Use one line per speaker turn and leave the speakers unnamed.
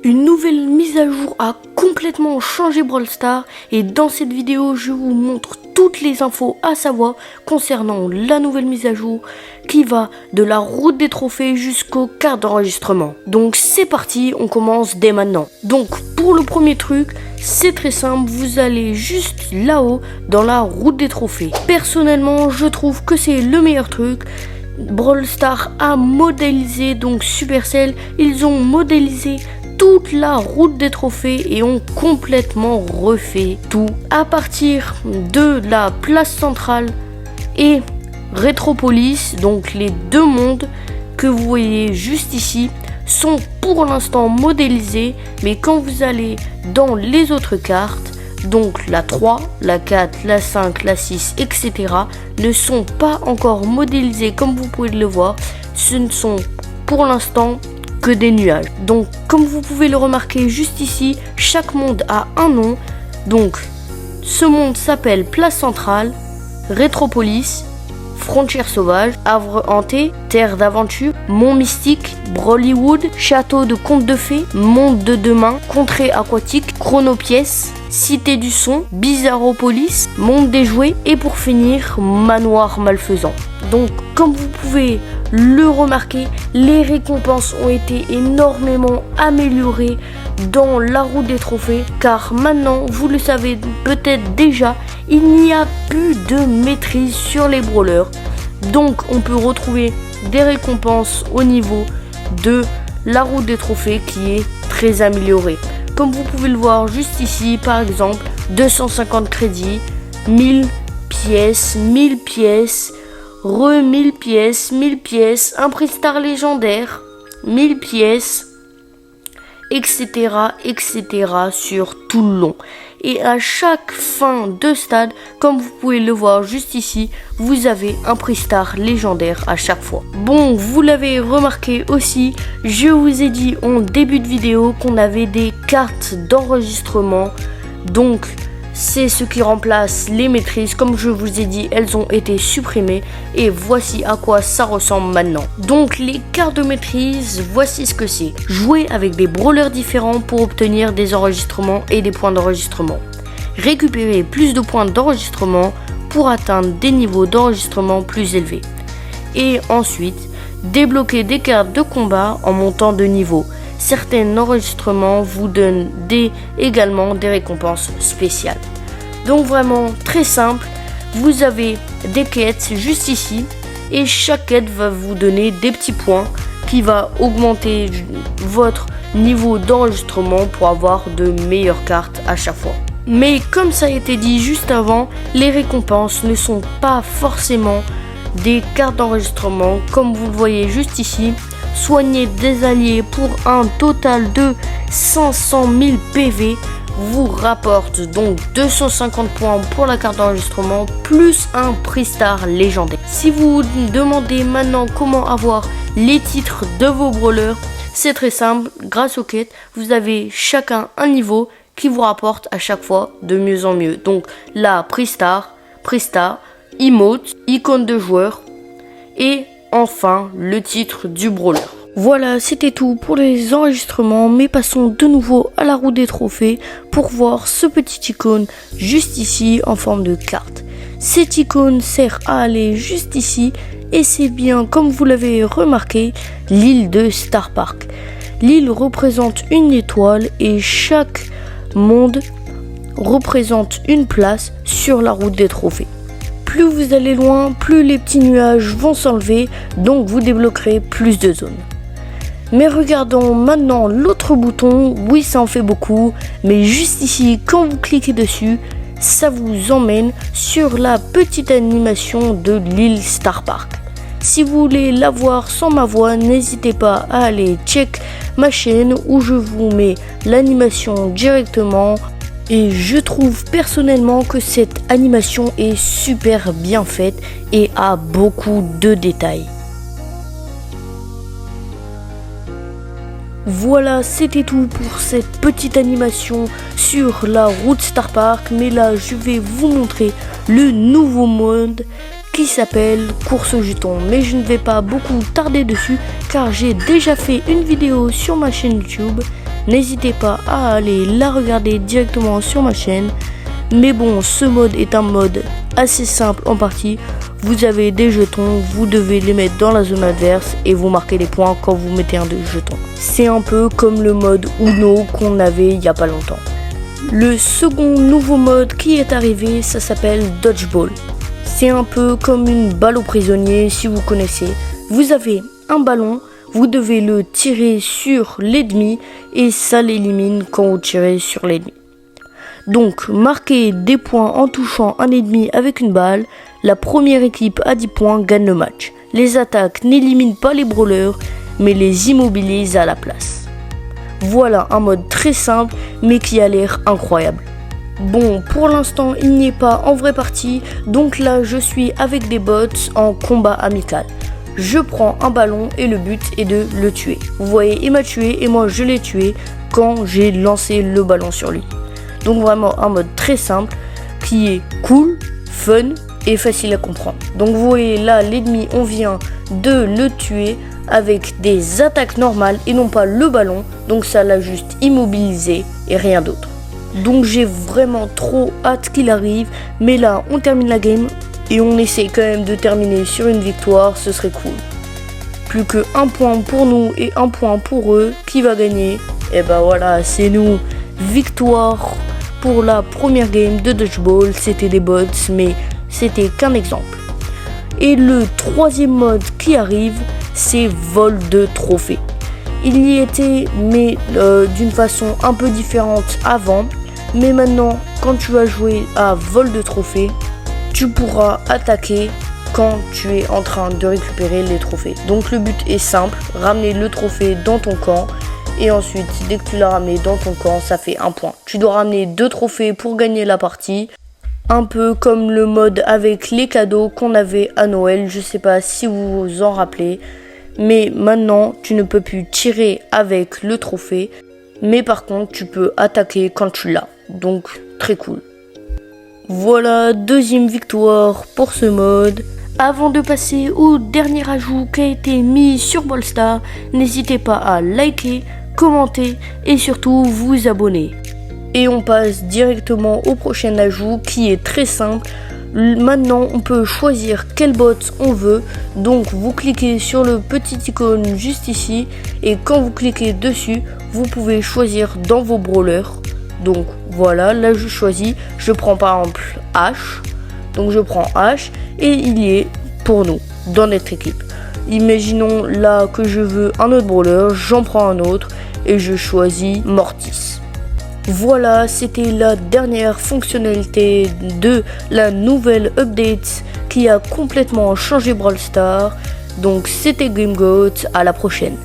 Une nouvelle mise à jour a complètement changé Brawl Stars et dans cette vidéo je vous montre toutes les infos à savoir concernant la nouvelle mise à jour qui va de la route des trophées jusqu'aux cartes d'enregistrement. Donc c'est parti, on commence dès maintenant. Donc pour le premier truc, c'est très simple, vous allez juste là-haut dans la route des trophées. Personnellement je trouve que c'est le meilleur truc. Brawl Stars a modélisé, donc Supercell, ils ont modélisé toute la route des trophées et ont complètement refait tout à partir de la place centrale et Rétropolis. Donc les deux mondes que vous voyez juste ici sont pour l'instant modélisés, mais quand vous allez dans les autres cartes, donc la 3, la 4, la 5, la 6, etc. ne sont pas encore modélisés comme vous pouvez le voir. Ce ne sont pour l'instant que des nuages. Donc comme vous pouvez le remarquer juste ici, chaque monde a un nom. Donc ce monde s'appelle Place Centrale, Rétropolis, Frontière Sauvage, Havre Hanté, Terre d'Aventure, Mont Mystique, Brawlywood, Château de Contes de Fées, Monde de Demain, Contrée Aquatique, Chronopièce, Cité du Son, Bizarropolis, Monde des Jouets et pour finir Manoir Malfaisant. Donc comme vous pouvez le remarquer, les récompenses ont été énormément améliorées dans la route des trophées car maintenant, vous le savez peut-être déjà, il n'y a plus de maîtrise sur les brawlers. Donc on peut retrouver des récompenses au niveau de la route des trophées qui est très améliorée. Comme vous pouvez le voir juste ici, par exemple, 250 crédits, 1000 pièces, 1000 pièces, 1000 pièces, 1000 pièces, un prix star légendaire, 1000 pièces, etc., etc. sur tout le long. Et à chaque fin de stade, comme vous pouvez le voir juste ici, vous avez un prix star légendaire à chaque fois. Bon, vous l'avez remarqué aussi, je vous ai dit en début de vidéo qu'on avait des cartes d'enregistrement. Donc c'est ce qui remplace les maîtrises. Comme je vous ai dit, elles ont été supprimées et voici à quoi ça ressemble maintenant. Donc les cartes de maîtrise, voici ce que c'est. Jouer avec des brawlers différents pour obtenir des enregistrements et des points d'enregistrement. Récupérer plus de points d'enregistrement pour atteindre des niveaux d'enregistrement plus élevés. Et ensuite, débloquer des cartes de combat en montant de niveau. Certains enregistrements vous donnent également des récompenses spéciales. Donc vraiment très simple, vous avez des quêtes juste ici et chaque quête va vous donner des petits points qui va augmenter votre niveau d'enregistrement pour avoir de meilleures cartes à chaque fois. Mais comme ça a été dit juste avant, les récompenses ne sont pas forcément des cartes d'enregistrement comme vous le voyez juste ici. Soigner des alliés pour un total de 500 000 PV vous rapporte donc 250 points pour la carte d'enregistrement plus un prix star légendaire. Si vous vous demandez maintenant comment avoir les titres de vos brawlers, c'est très simple, grâce aux quêtes, vous avez chacun un niveau qui vous rapporte à chaque fois de mieux en mieux. Donc là, prix star, emote, icône de joueur et enfin le titre du brawler. Voilà, c'était tout pour les enregistrements, mais passons de nouveau à la roue des trophées pour voir ce petit icône juste ici en forme de carte. Cette icône sert à aller juste ici et c'est bien, comme vous l'avez remarqué, l'île de Star Park. L'île représente une étoile et chaque monde représente une place sur la route des trophées. Plus vous allez loin, plus les petits nuages vont s'enlever, donc vous débloquerez plus de zones. Mais regardons maintenant l'autre bouton, oui ça en fait beaucoup, mais juste ici quand vous cliquez dessus, ça vous emmène sur la petite animation de l'île Star Park. Si vous voulez la voir sans ma voix, n'hésitez pas à aller check ma chaîne où je vous mets l'animation directement. Et je trouve personnellement que cette animation est super bien faite et a beaucoup de détails. Voilà, c'était tout pour cette petite animation sur la route Star Park. Mais là, je vais vous montrer le nouveau mode qui s'appelle course au jeton. Mais je ne vais pas beaucoup tarder dessus car j'ai déjà fait une vidéo sur ma chaîne YouTube n'hésitez pas à aller la regarder directement sur ma chaîne. Mais bon, ce mode est un mode assez simple en partie. Vous avez des jetons, vous devez les mettre dans la zone adverse et vous marquez des points quand vous mettez un de jetons. C'est un peu comme le mode Uno qu'on avait il n'y a pas longtemps. Le second nouveau mode qui est arrivé, ça s'appelle Dodgeball. C'est un peu comme une balle au prisonnier si vous connaissez. Vous avez un ballon, vous devez le tirer sur l'ennemi et ça l'élimine quand vous tirez sur l'ennemi. Donc, marquez des points en touchant un ennemi avec une balle. La première équipe à 10 points gagne le match. Les attaques n'éliminent pas les brawlers, mais les immobilisent à la place. Voilà un mode très simple, mais qui a l'air incroyable. Bon, pour l'instant, il n'y est pas en vraie partie, donc là, je suis avec des bots en combat amical. Je prends un ballon et le but est de le tuer. Vous voyez, il m'a tué et moi, je l'ai tué quand j'ai lancé le ballon sur lui. Donc vraiment un mode très simple qui est cool, fun et facile à comprendre. Donc vous voyez là l'ennemi, on vient de le tuer avec des attaques normales et non pas le ballon. Donc ça l'a juste immobilisé et rien d'autre. Donc j'ai vraiment trop hâte qu'il arrive. Mais là on termine la game et on essaie quand même de terminer sur une victoire, ce serait cool. Plus que 1 point pour nous et 1 point pour eux. Qui va gagner? Et ben voilà, c'est nous. Victoire pour la première game de Dodgeball. C'était des bots, mais c'était qu'un exemple. Et le troisième mode qui arrive, c'est vol de trophées. Il y était, mais d'une façon un peu différente avant. Mais maintenant, quand tu vas jouer à vol de trophées, tu pourras attaquer quand tu es en train de récupérer les trophées. Donc le but est simple, ramener le trophée dans ton camp. Et ensuite, dès que tu l'as ramené dans ton camp, ça fait 1 point. Tu dois ramener 2 trophées pour gagner la partie. Un peu comme le mode avec les cadeaux qu'on avait à Noël. Je sais pas si vous vous en rappelez. Mais maintenant, tu ne peux plus tirer avec le trophée. Mais par contre, tu peux attaquer quand tu l'as. Donc, très cool. Voilà, deuxième victoire pour ce mode. Avant de passer au dernier ajout qui a été mis sur Brawl Stars, n'hésitez pas à liker, commenter et surtout vous abonner. Et on passe directement au prochain ajout qui est très simple. Maintenant on peut choisir quel bot on veut. Donc vous cliquez sur le petit icône juste ici et quand vous cliquez dessus, vous pouvez choisir dans vos brawlers. Donc voilà, là je choisis, je prends par exemple H. Donc je prends H et il y est pour nous dans notre équipe. Imaginons là que je veux un autre brawler, j'en prends un autre et je choisis Mortis. Voilà, c'était la dernière fonctionnalité de la nouvelle update qui a complètement changé Brawl Stars. Donc c'était GameGoat, à la prochaine.